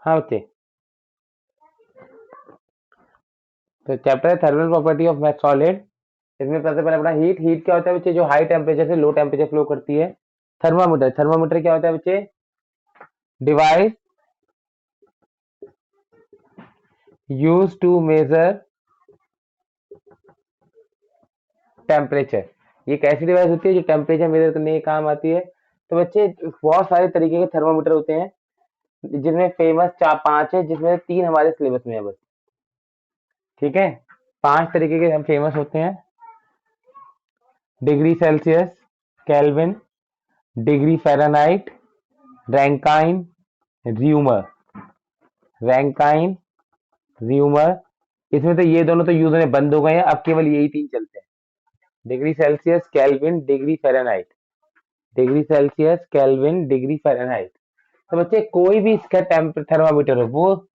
हाँ बच्चे, तो चैप्टर है थर्मल प्रॉपर्टी ऑफ सॉलिड। इसमें सबसे पहले अपना हीट। हीट क्या होता है बच्चे? जो हाई टेम्परेचर से लो टेम्परेचर फ्लो करती है। थर्मामीटर, थर्मामीटर क्या होता है बच्चे? Device use to measure temperature. ये एक ऐसी डिवाइस होती है जो टेम्परेचर मेजर करने के काम आती है। तो बच्चे बहुत सारे तरीके के थर्मामीटर होते हैं, जिनमें फेमस चार पांच है, जिसमें तीन हमारे सिलेबस में है बस। ठीक है, पांच तरीके के हम फेमस होते हैं। Degree Celsius, kelvin, degree Fahrenheit, Rankine, rumour. Rankine, rumour. इसमें तो ये दोनों तो यूज होने बंद हो गए हैं, अब केवल यही तीन चलते हैं। Degree Celsius, kelvin, degree Fahrenheit. Degree Celsius, kelvin, degree Fahrenheit. तो बच्चे कोई भी इसका थर्मामीटर हो, वो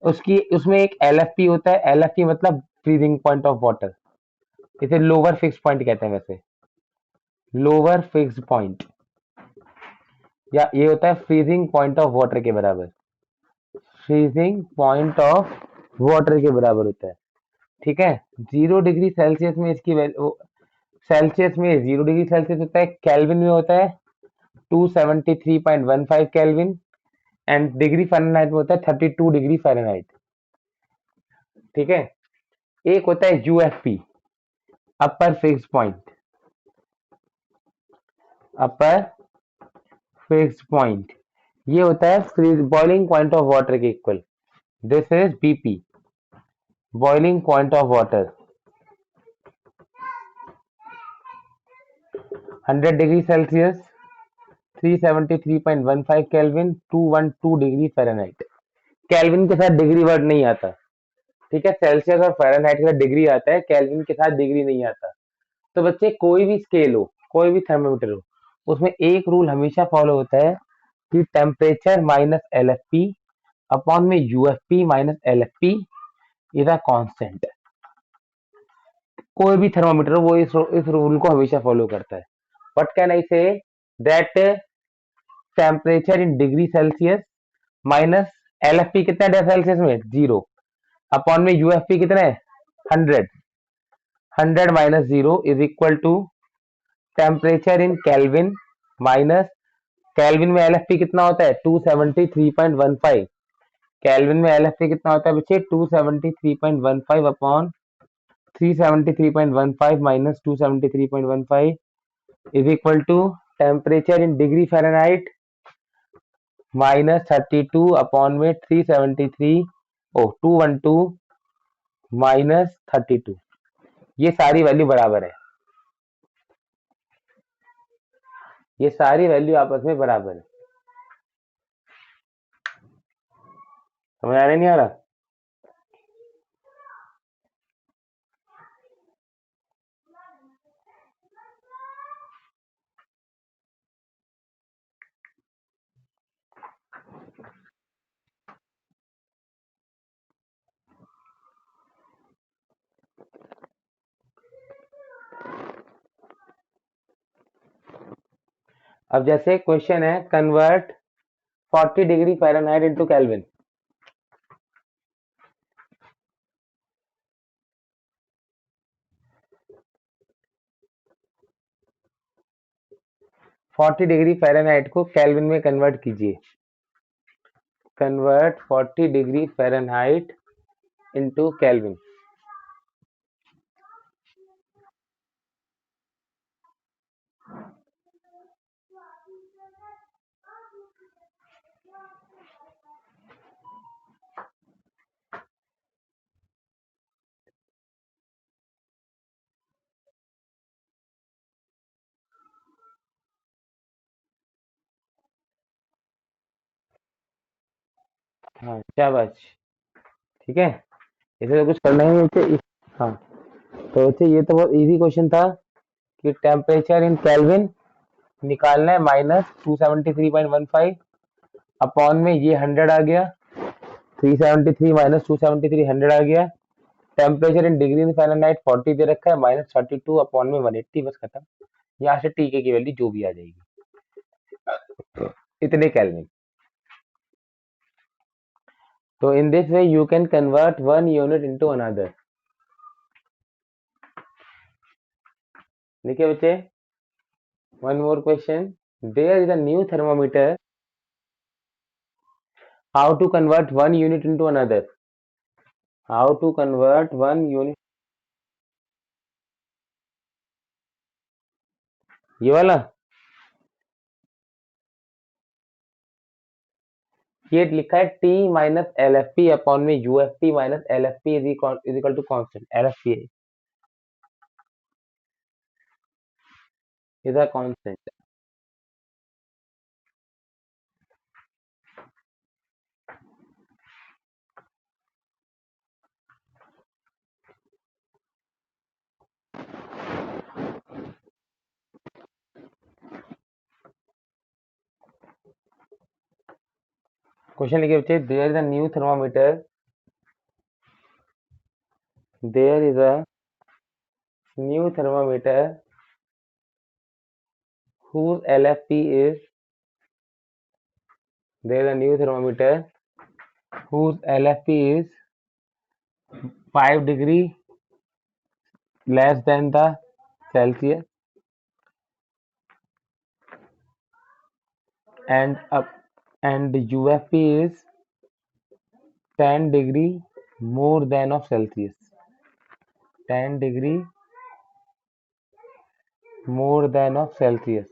उसकी उसमें एक एलएफपी होता है। एलएफपी मतलब फ्रीजिंग पॉइंट ऑफ वाटर। इसे लोअर फिक्स पॉइंट कहते हैं वैसे, लोअर फिक्स पॉइंट, या ये होता है फ्रीजिंग पॉइंट ऑफ वाटर के बराबर। फ्रीजिंग पॉइंट ऑफ वाटर के बराबर होता है। ठीक है, 0 डिग्री सेल्सियस में इसकी वैल्यू, सेल्सियस में 0 डिग्री सेल्सियस होता है, केल्विन में होता है 273.15 केल्विन, एंड डिग्री फ़ारेनहाइट में होता है 32 डिग्री फ़ारेनहाइट। ठीक है, एक होता है UFP, upper fix point, upper fix point. ये होता है freeze boiling point of water के equal. This is BP, boiling point of water. 100 degree Celsius, 373.15 kelvin, 212 degree Fahrenheit. Kelvin के साथ डिग्री वर्ड नहीं आता। ठीक है, सेल्सियस और फ़ारेनहाइट के साथ डिग्री आता है, केल्विन के साथ डिग्री नहीं आता। तो बच्चे कोई भी स्केल हो, कोई भी थर्मामीटर हो, उसमें एक रूल हमेशा फॉलो होता है कि temperature minus L F P upon में UFP minus L F P is a constant. कोई भी थर्मामीटर हो वो इस रूल को हमेशा फॉलो करता है। व्हाट कैन आई से? That temperature in degree Celsius minus L F P कितना है सेल्सियस में? 0, अपॉन में यूएफपी कितना है? 100। 100 minus 0 is equal to temperature in Kelvin minus, Kelvin में एलएफपी कितना होता है? 273.15। केल्विन में एलएफपी कितना होता है बच्चे? 273.15 upon 373.15 minus 273.15 is equal to temperature in degree Fahrenheit minus 32 upon में 373, ओ 212 माइनस 32। ये सारी वैल्यू बराबर है, ये सारी वैल्यू आपस में बराबर है। समझ आ रहा नहीं आ रहा? अब जैसे क्वेश्चन है, convert 40 degree Fahrenheit into kelvin. 40 degree Fahrenheit को केल्विन में कन्वर्ट कीजिए। Convert 40 degree Fahrenheit into kelvin. हाँ शाबाश, ठीक है, इसे तो कुछ करना ही नहीं चाहिए। हाँ, तो बच्चे ये तो बहुत इजी क्वेश्चन था कि टेम्परेचर इन केल्विन निकालना है माइनस 273.15 अपॉन में ये 100 आ गया, 373 माइनस 273 100 आ गया। टेम्परेचर इन डिग्री फ़ारेनहाइट 40 दे रखा है, माइनस 32 अपॉन में 180, बस खत्म। यहाँ से टी के की वैल्यू जो भी आ जाएगी, इतने केल्विन। तो in this way you can convert one unit into another. देखिए बच्चे, one more question. There is a new thermometer. How to convert one unit into another? How to convert one unit? ये वाला, ये लिखा है T minus L F P upon में U F P minus L F P is equal to constant. L F P is a constant. Question लिखिए बच्चे, there is a new thermometer. There is a new thermometer whose LFP is, there is a new thermometer whose LFP is 5 degree less than the Celsius and and UFP is 10 degree more than of Celsius. 10 degree more than of Celsius.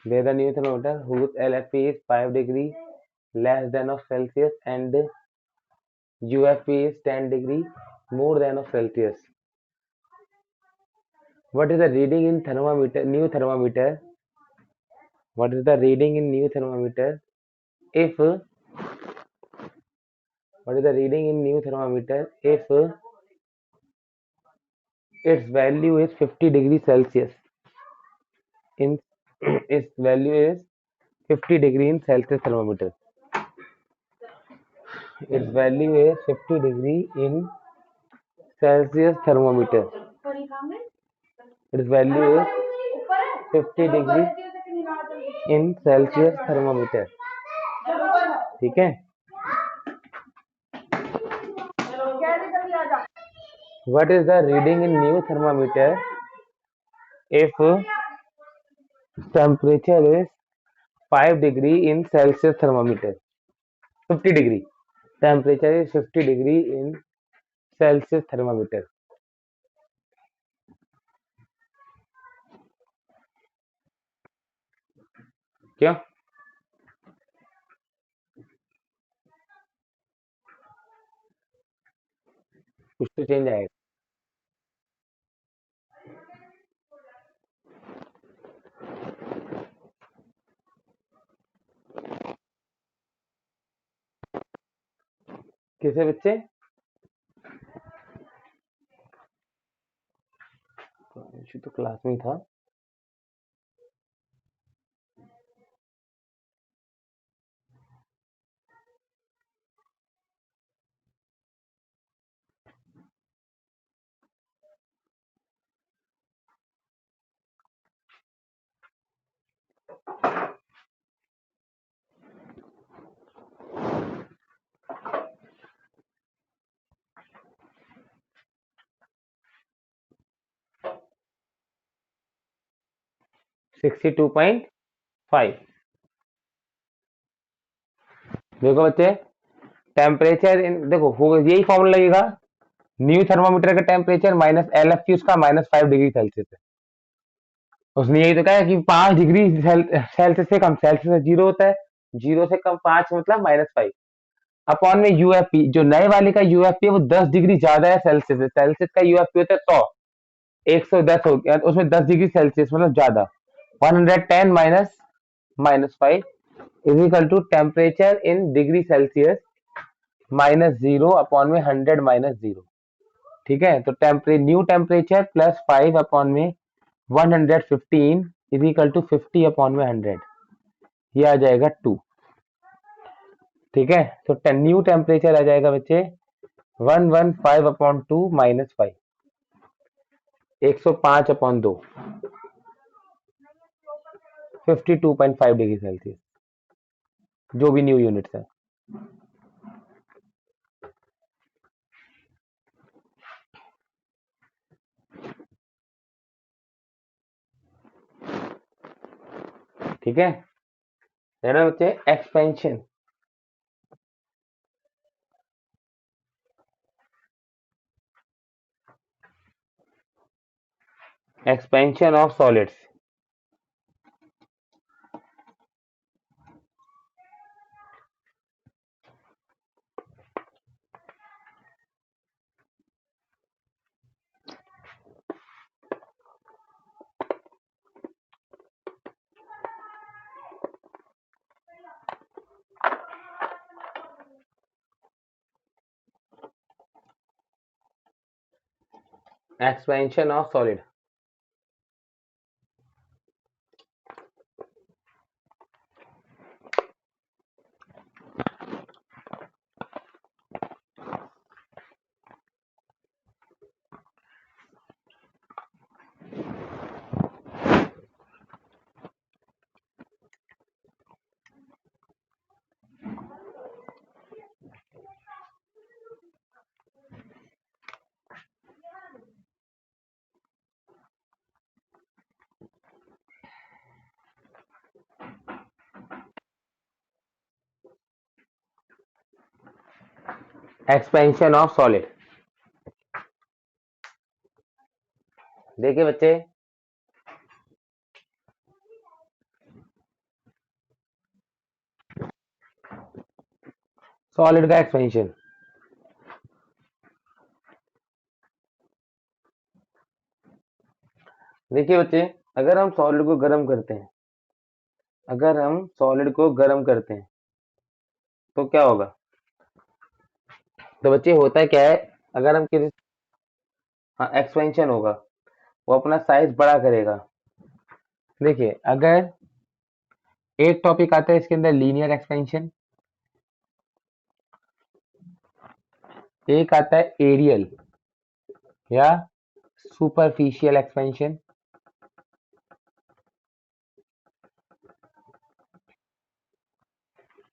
There is a new thermometer whose LFP is 5 degree less than of Celsius and UFP is 10 degree more than of Celsius. What is the reading in thermometer? New thermometer. What is the reading in new thermometer? If what is the reading in new thermometer if its value is 50 degrees Celsius? In its value is 50 degree in Celsius thermometer. Its value is 50 degree in Celsius thermometer. Its value is 50 degree in Celsius thermometer. ठीक है. What is the reading in new thermometer if temperature is 5 degree in Celsius thermometer? 50 degree. Temperature is 50 degree in Celsius thermometer. क्यों? कुछ तो change आएगा. किसे बच्चे? तो class में था. सिक्सटी 2.5. देखो बच्चे, टेम्परेचर इन देखो होगा यही फॉर्मूला लगेगा. न्यू थर्मामीटर का टेम्परेचर माइनस एल एफ की उसका -5 डिग्री सेल्सियस है. उसने यही तो कहा है कि 5 डिग्री सेल्सियस से कम. सेल्सियस से 0 होता है, 0 से कम 5 मतलब -5 अपॉन में यूएफपी. जो नए वाले का यूएफपी है वो 10 डिग्री ज्यादा है सेल्सियस से. सेल्सियस का यूएफपी होता है 100, 110 हो गया, उसमें 10 डिग्री सेल्सियस मतलब ज्यादा. 110 minus -5 is equal to temperature in degree Celsius -0 upon में 100 -0. ठीक है, तो न्यू टेम्परेचर +5 अपॉन में 115 इज इक्वल टू 50 अपॉन में 100. ये आ जाएगा 2. ठीक है, तो न्यू टेम्परेचर आ जाएगा बच्चे 115 अपॉन 2 -5, 105 अपॉन 2, 52.5 डिग्री सेल्सियस. जो भी न्यू यूनिट्स है। ठीक है ना बच्चे। Expansion, expansion of solids. Expansion of solid, expansion of solid. देखिए बच्चे, सॉलिड का एक्सपेंशन, देखिए बच्चे, अगर हम सॉलिड को गर्म करते हैं, अगर हम सॉलिड को गर्म करते हैं तो क्या होगा? तो बच्चे होता क्या है, अगर हम किसी, हाँ एक्सपेंशन होगा, वो अपना साइज बड़ा करेगा। देखिए अगर एक टॉपिक आता है इसके अंदर लीनियर एक्सपेंशन, एक आता है एरियल या सुपरफिशियल एक्सपेंशन,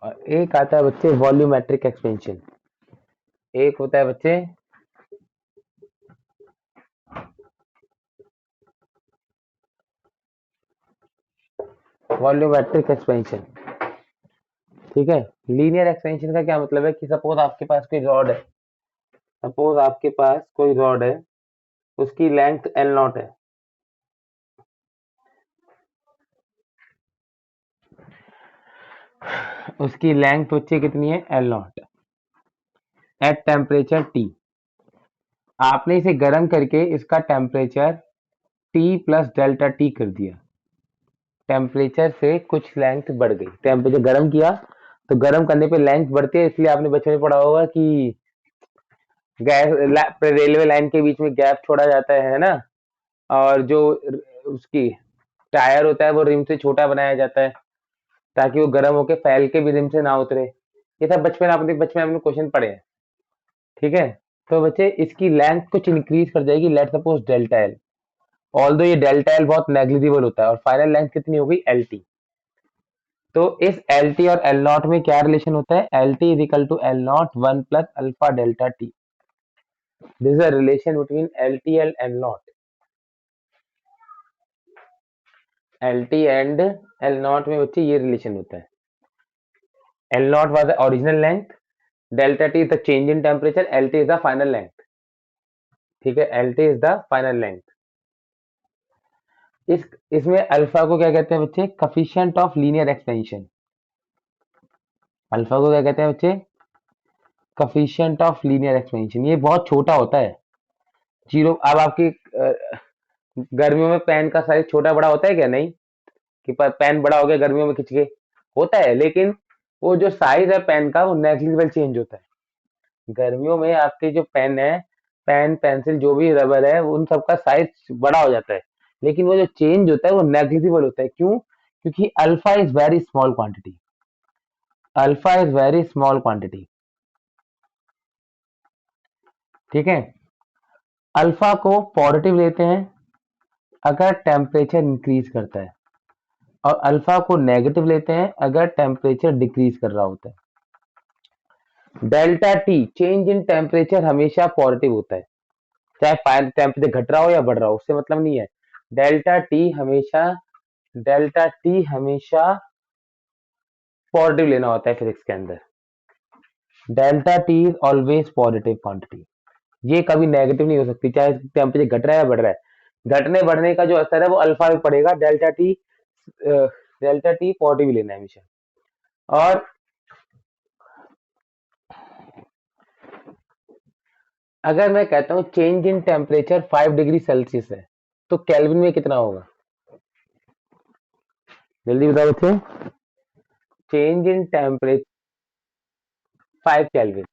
और एक आता है बच्चे वॉल्यूमेट्रिक एक्सपेंशन। एक होता है बच्चे वॉल्यूमेट्रिक एक्सपेंशन। ठीक है, लीनियर एक्सपेंशन का क्या मतलब है कि सपोज आपके पास कोई रॉड है, सपोज आपके पास कोई रॉड है, उसकी लेंथ एल नॉट है, उसकी लेंथ बच्चे कितनी है? L not, at temperature T. आपने इसे गर्म करके इसका temperature T plus delta T कर दिया, टेम्परेचर से कुछ लेंथ बढ़ गई, टेम्परेचर गर्म किया तो गर्म करने पे लेंथ बढ़ती है, इसलिए आपने बचपन में पढ़ा होगा कि गैस रेलवे लाइन के बीच में गैप छोड़ा जाता है ना, और जो उसकी टायर होता है वो रिम से छोटा बनाया जाता है ताकि वो गर्म होके फैल के भी रिम से ना उतरे। ये सब बचपन में आपने क्वेश्चन पढ़े हैं। ठीक है, तो बच्चे इसकी लेंथ कुछ इंक्रीज कर जाएगी, let suppose delta L, although ये डेल्टा एल बहुत नेग्लिजिबल होता है, और फाइनल लेंथ कितनी हो गई? L T. तो इस एल टी और एल नॉट में क्या रिलेशन होता है? L T is equal to L not one plus alpha delta T. This is a relation between L T and L not, L T and L not में बच्चे ये relation होता है। L not was the original length, delta T is the change in temperature, L T is the final length. ठीक है, L T is the final length. इस इसमें alpha को क्या कहते हैं बच्चे? Coefficient of linear expansion. Alpha को क्या कहते हैं बच्चे? Coefficient of linear expansion. ये बहुत छोटा होता है, जीरो। अब आपकी गर्मियों में पेन का साइज छोटा बड़ा होता है क्या? नहीं, कि पेन बड़ा हो गया गर्मियों में खिंच के, होता है, लेकिन वो जो साइज है पेन का वो नेग्लिजिबल चेंज होता है। गर्मियों में आपके जो पेन है, पेन पेंसिल जो भी रबर है, उन सबका साइज बड़ा हो जाता है, लेकिन वो जो चेंज होता है वो नेग्लिजिबल होता है। क्यों? क्योंकि alpha is very small quantity, alpha is very small quantity. ठीक है, अल्फा को पॉजिटिव लेते हैं अगर टेम्परेचर इंक्रीज करता है, और अल्फा को नेगेटिव लेते हैं अगर टेम्परेचर डिक्रीज कर रहा होता है। Delta T change in temperature हमेशा पॉजिटिव होता है, चाहे टेम्परेचर घट रहा हो या बढ़ रहा हो, उससे मतलब नहीं है। डेल्टा टी हमेशा पॉजिटिव लेना होता है फिजिक्स के अंदर। Delta T is always positive quantity, ये कभी नेगेटिव नहीं हो सकती, चाहे टेम्परेचर घट रहा है या बढ़ रहा है। घटने बढ़ने का जो असर है वो अल्फा में पड़ेगा। डेल्टा टी पॉजिटिव लेना है हमेशा। और अगर मैं कहता हूँ change in temperature 5 degree Celsius है, तो केल्विन में कितना होगा? जल्दी बताओ बच्चे। Change in temperature 5 kelvin.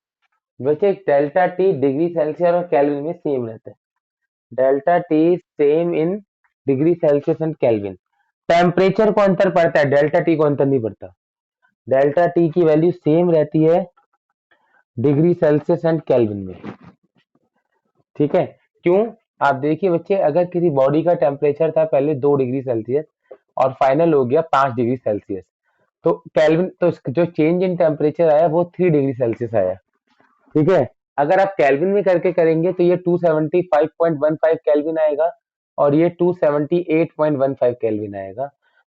बच्चे डेल्टा टी डिग्री सेल्सियस और केल्विन में सेम रहता है। Delta T same in degree Celsius and kelvin. Temperature को अंतर पड़ता है, डेल्टा टी को अंतर नहीं पड़ता। डेल्टा टी की वैल्यू सेम रहती है डिग्री सेल्सियस एंड केल्विन में। ठीक है, क्यों? आप देखिए बच्चे, अगर किसी बॉडी का टेम्परेचर था पहले 2 डिग्री सेल्सियस और फाइनल हो गया 5 डिग्री सेल्सियस, तो केल्विन तो जो चेंज इन टेम्परेचर आया वो 3 डिग्री सेल्सियस आया। ठीक है, अगर आप केल्विन में करके करेंगे तो ये 275.15 केल्विन आएगा और ये 278.15 केल्विन आएगा।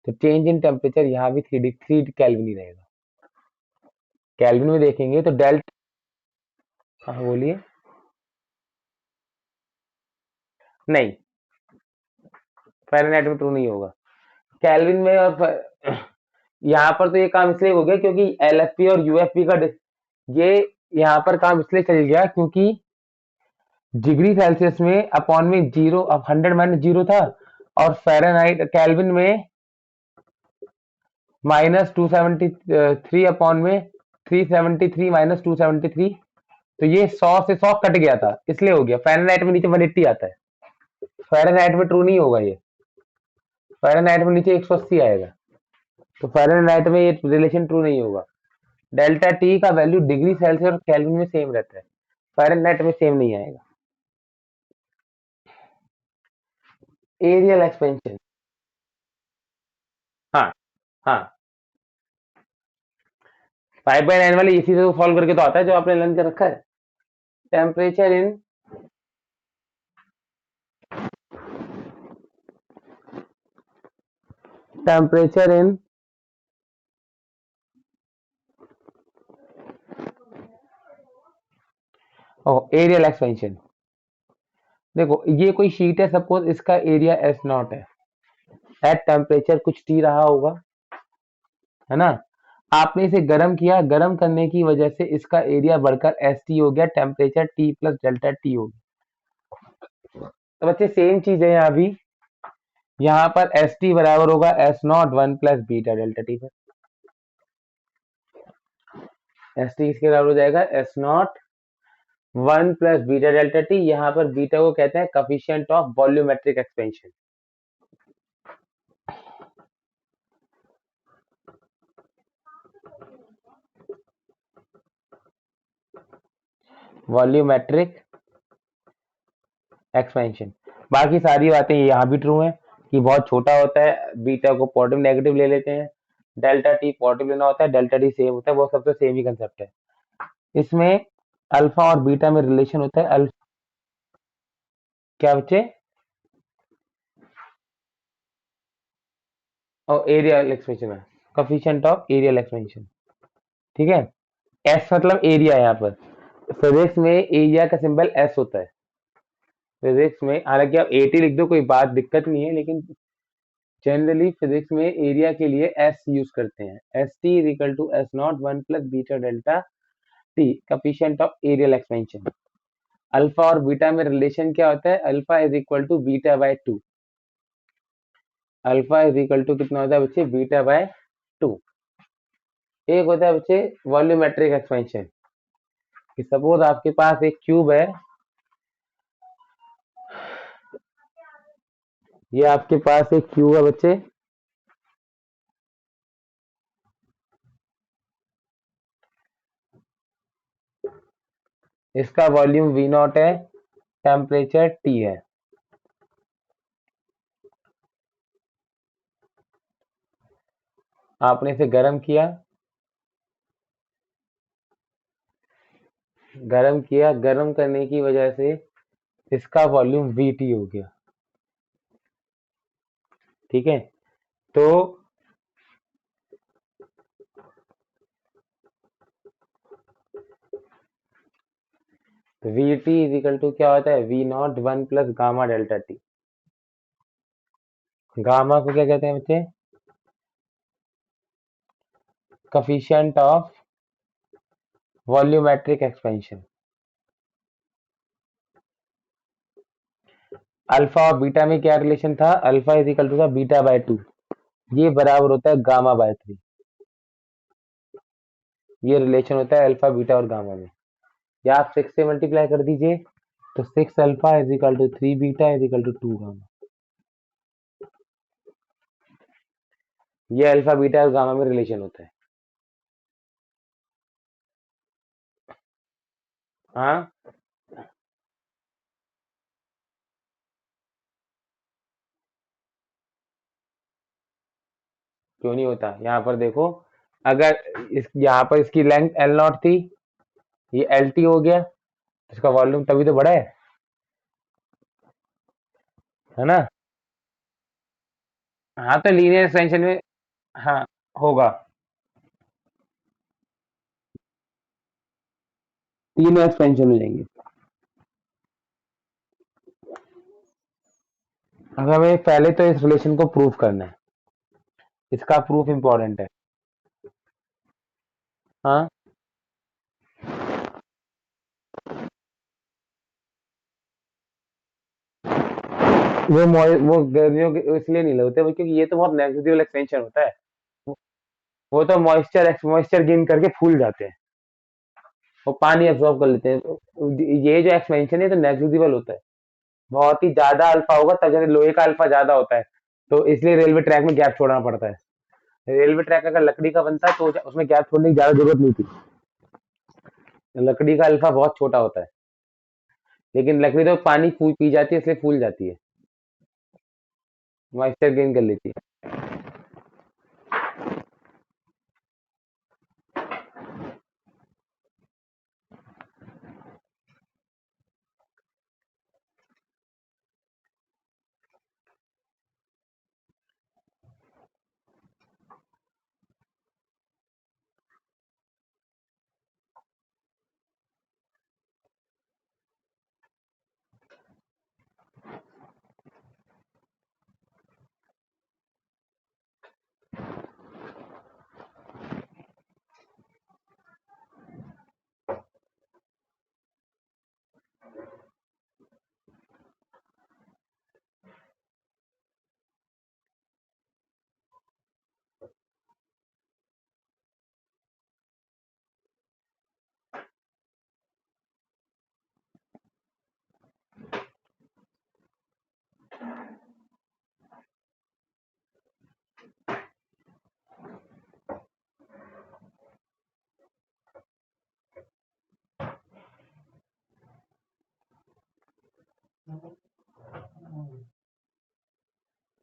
तो चेंज इन टेम्परेचर यहाँ भी 3 केल्विन ही रहेगा। केल्विन में देखेंगे तो हाँ बोलिए। नहीं, फ़ारेनहाइट में ट्रू नहीं होगा। केल्विन में और यहाँ पर तो ये काम इसलिए हो गया क्योंकि एलएफपी और यूएफपी का ये यहाँ पर काम इसलिए चल गया क्योंकि डिग्री सेल्सियस में अपॉन में जीरो, अब 100 माइनस जीरो था, और फ़ारेनहाइट केल्विन में माइनस 273 अपॉन में 373 माइनस 273, तो ये 100 से 100 कट गया था इसलिए हो गया। फ़ारेनहाइट में नीचे 180 आता है, फ़ारेनहाइट में ट्रू नहीं होगा ये। फ़ारेनहाइट में नीचे 180 आएगा, तो फ़ारेनहाइट में ये रिलेशन ट्रू नहीं होगा। डेल्टा टी का वैल्यू डिग्री सेल्सियस और केल्विन में सेम रहता है, फ़ारेनहाइट में सेम नहीं आएगा। एरियल एक्सपेंशन, हाँ हाँ, 5/9 वाले इसी से सॉल्व करके तो आता है जो आपने लर्न कर रखा है। Temperature in temperature in aerial expansion. देखो ये कोई शीट है, सपोज इसका एरिया एस नॉट है, एट टेम्परेचर कुछ टी रहा होगा, है ना। आपने इसे गर्म किया, गर्म करने की वजह से इसका एरिया बढ़कर एस टी हो गया, temperature T plus delta T हो गया। तो बच्चे सेम चीज है यहाँ भी, यहाँ पर एस टी बराबर होगा S not 1 plus beta delta T पर। एस टी किसके बराबर हो जाएगा? S not 1 plus beta delta T. यहाँ पर बीटा को कहते हैं coefficient of volumetric expansion. Volumetric expansion. बाकी सारी बातें यहाँ भी ट्रू है कि बहुत छोटा होता है, बीटा को पॉजिटिव नेगेटिव ले लेते हैं, डेल्टा टी पॉजिटिव लेना होता है, डेल्टा टी सेम होता है, वो सब तो सेम ही कंसेप्ट है। इसमें अल्फा और बीटा में रिलेशन होता है क्या बच्चे? और एरियल एक्सपेंशन है, कोफिशिएंट ऑफ एरियल एक्सपेंशन। ठीक है, एस मतलब एरिया। यहाँ पर फिजिक्स में एरिया का सिंबल एस होता है। फिजिक्स में हालांकि आप एटी लिख दो कोई बात दिक्कत नहीं है, लेकिन जनरली फिजिक्स में एरिया के लिए एस यूज करते हैं। S T is equal to S not 1 plus beta delta T, coefficient of aerial expansion. Alpha और बीटा में रिलेशन क्या होता है? Alpha is equal to beta by 2। Alpha is equal to कितना होता है बच्चे? Beta by 2। एक होता है बच्चे वॉल्यूमेट्रिक एक्सपेंशन, कि सपोज आपके पास एक क्यूब है, ये आपके पास एक क्यूब है बच्चे, इसका वॉल्यूम वी नॉट है, टेम्परेचर टी है। आपने इसे गर्म किया, गर्म किया, गर्म करने की वजह से इसका वॉल्यूम वीटी हो गया। ठीक है, तो वीटी इज इक्वल टू क्या होता है, V not one plus gamma delta T. Gamma को क्या कहते हैं बच्चे, coefficient of volumetric expansion. Alpha और बीटा में क्या रिलेशन था, अल्फा इज इक्वल टू था बीटा बाय टू, ये बराबर होता है गामा बाय थ्री। ये रिलेशन होता है अल्फा बीटा और गामा में। या आप 6 से मल्टीप्लाई कर दीजिए, तो 6 alpha is equal to 3 beta is equal to 2 gamma. ये अल्फा बीटा और गामा में रिलेशन होता है। हाँ, क्यों नहीं होता, यहाँ पर देखो, अगर इस यहाँ पर इसकी लेंथ एल नॉट थी, ये एल टी हो गया, इसका वॉल्यूम तभी तो बड़ा है ना। हाँ, तो लीनियर एक्सपेंशन में, हाँ, होगा, तीनों एक्सपेंशन हो जाएंगे। अब हमें पहले तो इस रिलेशन को प्रूव करना है, इसका प्रूफ इंपॉर्टेंट है। हाँ, वो गर्मियों के इसलिए नहीं लगते वो, क्योंकि ये तो बहुत नेग्लिजिबल एक्सपेंशन होता है। वो तो मॉइस्चर गेन करके फूल जाते हैं, वो पानी एब्जॉर्ब कर लेते हैं। ये जो एक्सपेंशन है तो नेग्लिजिबल होता है, बहुत ही ज्यादा अल्फा होगा तब जाके लोहे का अल्फा ज्यादा होता है, तो इसलिए रेलवे ट्रैक में गैप छोड़ना पड़ता है। रेलवे ट्रैक अगर लकड़ी का बनता तो उसमें गैप छोड़ने की ज्यादा जरूरत नहीं थी, लकड़ी का अल्फा बहुत छोटा होता है, लेकिन लकड़ी तो पानी पी जाती है, इसलिए फूल जाती है, मॉइस्चर गेन कर लेती है।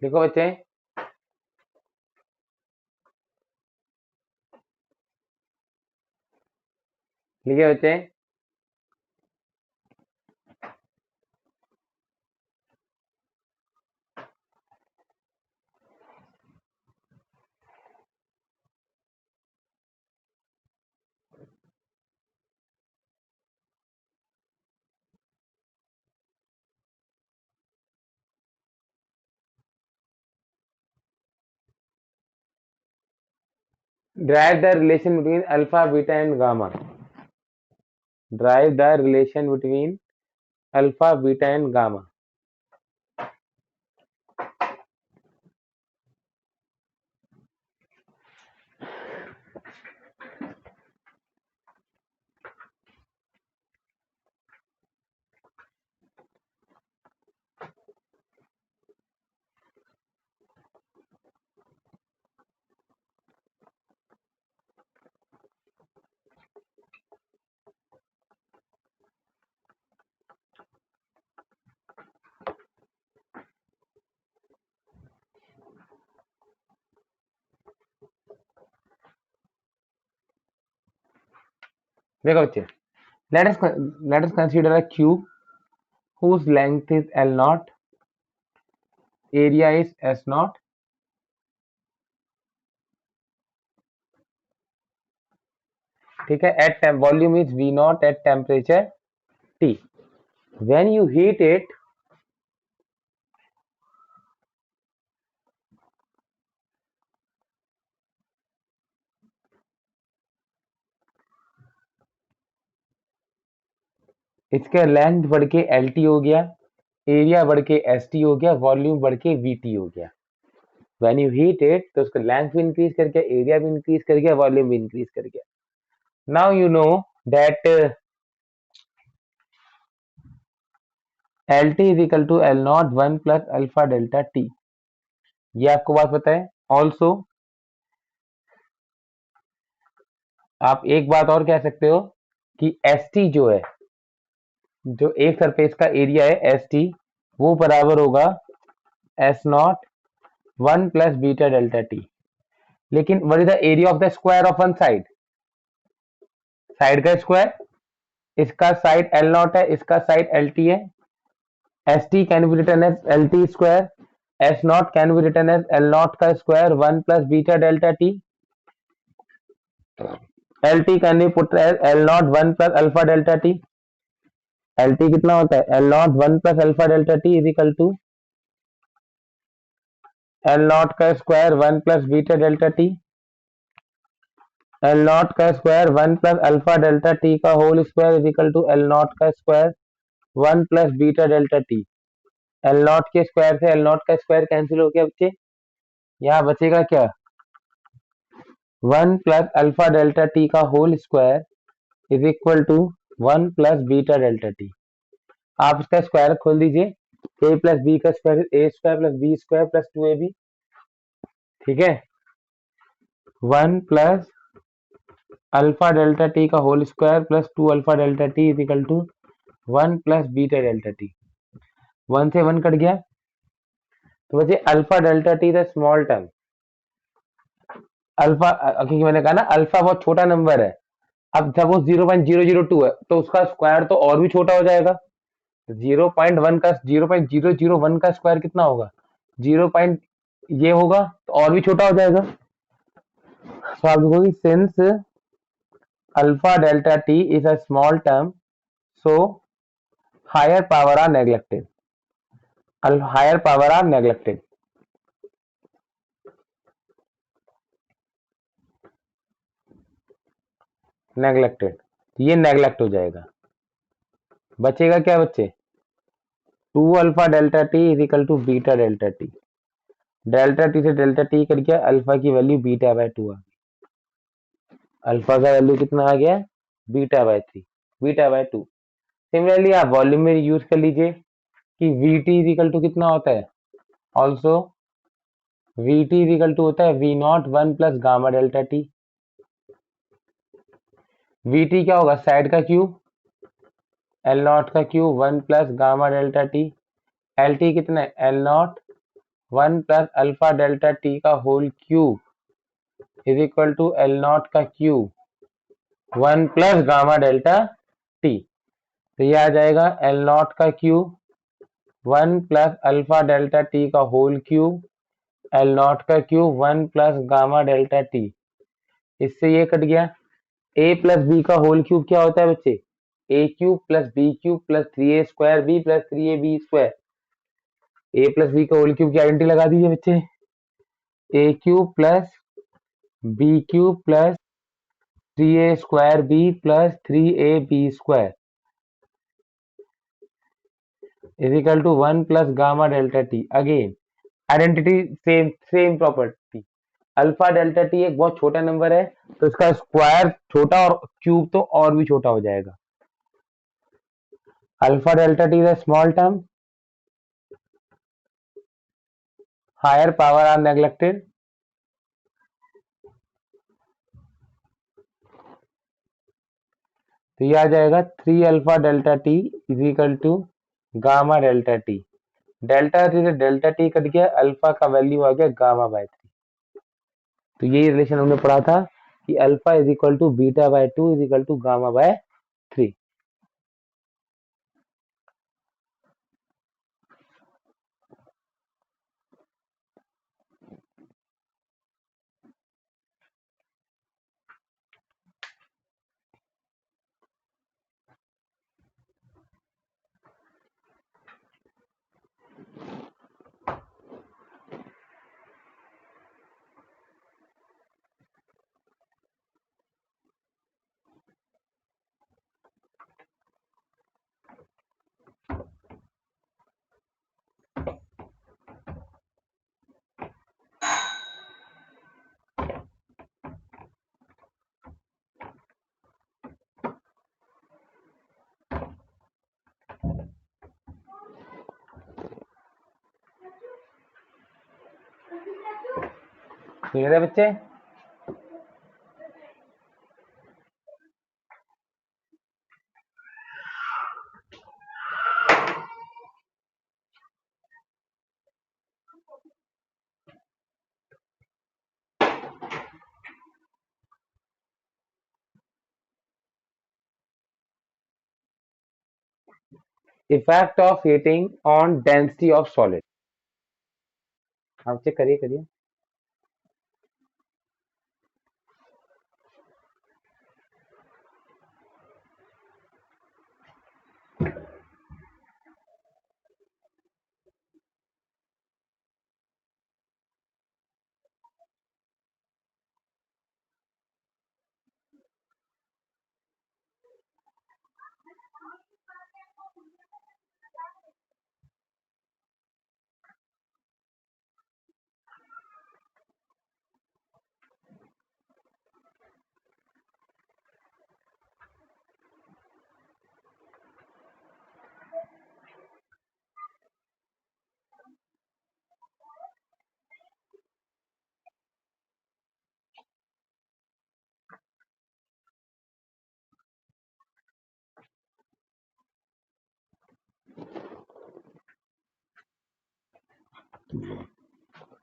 देखो बच्चे, लिखे बच्चे, drive the relation between alpha beta and gamma, drive the relation between alpha beta and gamma. देखो बच्चे, let us consider a cube whose length is L naught, area is S naught. ठीक है, at volume is V naught at temperature T. When you heat it, इसका length बढ़ के L T हो गया, area बढ़ के एस टी हो गया, वॉल्यूम बढ़ के वी टी हो गया। व्हेन यू हीट इट तो उसका लेंथ भी इंक्रीज कर गया, एरिया भी इंक्रीज कर गया, वॉल्यूम भी इंक्रीज कर गया। Now you know that L T is equal to L not one plus alpha delta T. ये आपको बात पता है। ऑल्सो आप एक बात और कह सकते हो कि एस टी जो है, जो एक सरफेस का एरिया है एस टी, वो बराबर होगा S naught one plus beta delta T. लेकिन what is the area of the square of one side? Side का स्क्वायर, इसका साइड एल नॉट है, इसका साइड एल टी है। S T can be written as L T square, S naught can be written as L naught का square one plus beta delta T. L T can be put as L not one plus alpha delta T. L T कितना होता है? L not one plus alpha delta T is equal to L naught का square one plus beta delta T. L naught का square one plus alpha delta T का whole square is equal to L naught का square one plus beta delta T. L naught के square से L naught का square cancel हो गया बच्चे, यहाँ बचेगा क्या? One plus alpha delta T का whole square is equal to one plus beta delta T. आप इसका स्क्वायर खोल दीजिए, ए प्लस बी का square A square plus B square plus two A B. ठीक है, one plus alpha delta T का whole square plus two alpha delta T is equal to one plus beta delta T. One से one cut गया तो बचे alpha delta T the small term. Alpha, क्योंकि मैंने कहा ना अल्फा बहुत छोटा नंबर है। अब जब वो 0.002 है तो उसका स्क्वायर तो और भी छोटा हो जाएगा। 0.1 का 0.001 का स्क्वायर कितना होगा? 0 पॉइंट ये होगा तो और भी छोटा हो जाएगा। तो आप देखोगे since alpha delta T is a small term, so higher power are neglected. Higher power are neglected. neglected, ये नेग्लेक्ट हो जाएगा। बचेगा क्या बच्चे? Two alpha delta T is equal to beta delta T. Delta T से delta T cut गया, alpha की value beta by two आ गई। अल्फा का वैल्यू कितना आ गया? Beta by three, beta by two. Similarly आप वॉल्यूम में यूज कर लीजिए कि V T is equal to कितना होता है? Also V T is equal to होता है V not one plus gamma delta T. V T क्या होगा? साइड का क्यूब, एल नॉट का cube one plus gamma delta T. L T कितना है? L not one plus alpha delta T का whole cube is equal to L naught का cube one plus gamma delta T. तो ये आ जाएगा L naught का cube one plus alpha delta T का होल क्यूब एल नॉट का cube one plus gamma delta T. इससे ये कट गया। ए प्लस बी का होल क्यूब क्या होता है बच्चे? A cube plus B cube plus three A square B plus three A B square. A plus B का होल क्यूब की आइडेंटिटी लगा दीजिए बच्चे, A cube plus B cube plus three A square B plus three A B square is equal to one plus gamma delta T. Again identity same, same property. Alpha delta T एक बहुत छोटा number है तो इसका square छोटा और cube तो और भी छोटा हो जाएगा। Alpha delta T is a small term, higher power are neglected. तो ये आ जाएगा three alpha delta T is equal to gamma delta T. Delta T से डेल्टा टी कट गया, अल्फा का वैल्यू आ गया गामा बाय थ्री। तो यही रिलेशन हमने पढ़ा था कि alpha is equal to beta by 2 is equal to gamma by 3। Clear है बच्चे? Effect of heating on density of solid. आप चेक करिए करिए।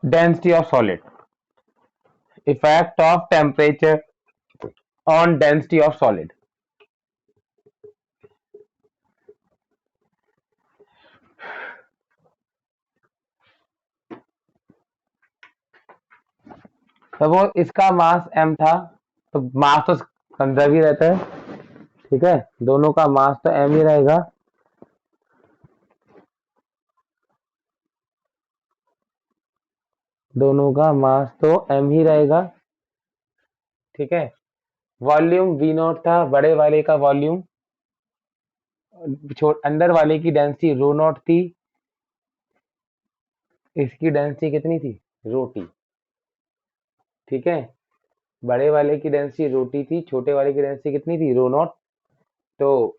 Density of solid, effect of temperature on density of solid. तो वो इसका मास m था, तो मास तो कंजर्व ही रहता है, ठीक है, दोनों का मास तो m ही रहेगा। दोनों का मास तो m ही रहेगा, ठीक है। वॉल्यूम v नॉट था, बड़े वाले का वॉल्यूम, अंदर वाले की डेंसिटी रो नॉट थी, इसकी डेंसिटी कितनी थी, रो टी, ठीक है। बड़े वाले की डेंसिटी रो टी थी, छोटे वाले की डेंसिटी कितनी थी, रो नॉट। तो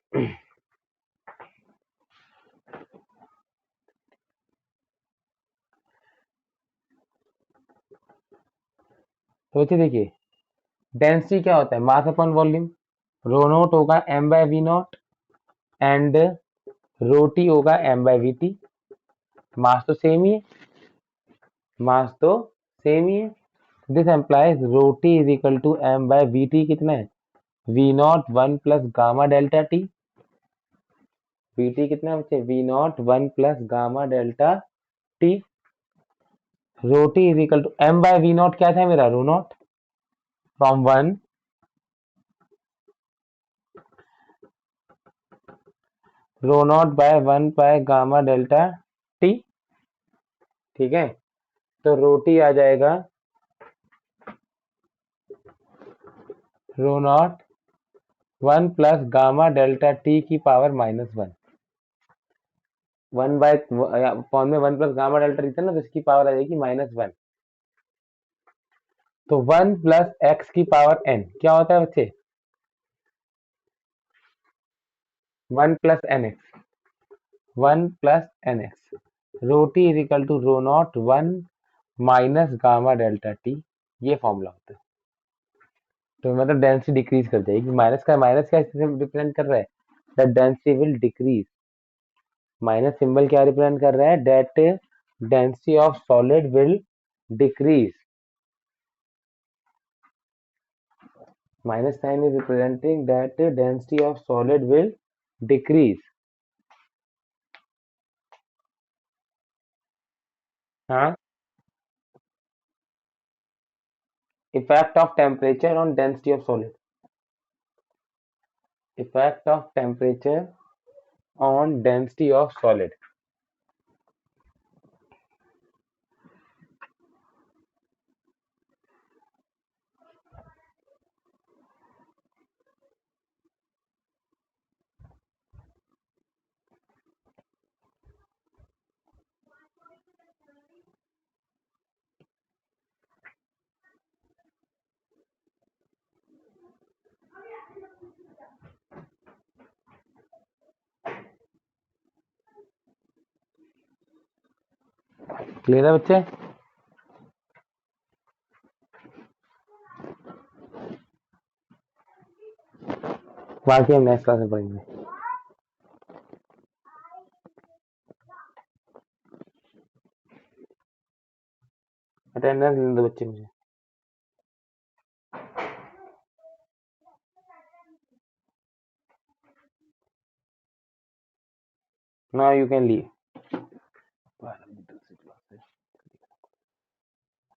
सोचिए, देखिए डेंसिटी क्या होता है, mass upon volume. Rho not होगा m by V not and rho T होगा m by V T. Mass तो सेम ही है, मास तो सेम ही है। This implies rho T is equal to m by V T कितना है, V not 1 plus gamma delta T. V T कितना है बच्चे, V not 1 plus gamma delta T. Rho T is equal to m by V naught क्या था मेरा, rho naught, from 1 rho naught by 1 by gamma delta T, ठीक है। तो rho T आ जाएगा rho not 1 plus gamma delta T की power -1। 1 by upon में 1 प्लस गामा डेल्टा टी था ना, तो इसकी पावर आ जाएगी -1। तो 1 प्लस एक्स की पावर n क्या होता है बच्चे, 1 plus N X, 1 plus N X. Rho T is equal to rho not 1 minus gamma delta T, ये फॉर्मूला होता है। तो मतलब डेंसिटी डिक्रीज कर जाएगी, माइनस का माइनस क्या रिप्रेजेंट कर रहा है, that density will decrease. Minus symbol क्या रिप्रेजेंट कर रहा है, that density of solid will decrease. minus sign is representing that the density of solid will decrease. हाँ, effect of temperature on density of solid. Effect of temperature on density of solid. Clear है बच्चे? बाकी हम next class में पढ़ेंगे। Attendance लेने दो बच्चे मुझे। Now you can leave.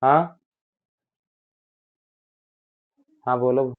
हाँ हाँ बोलो।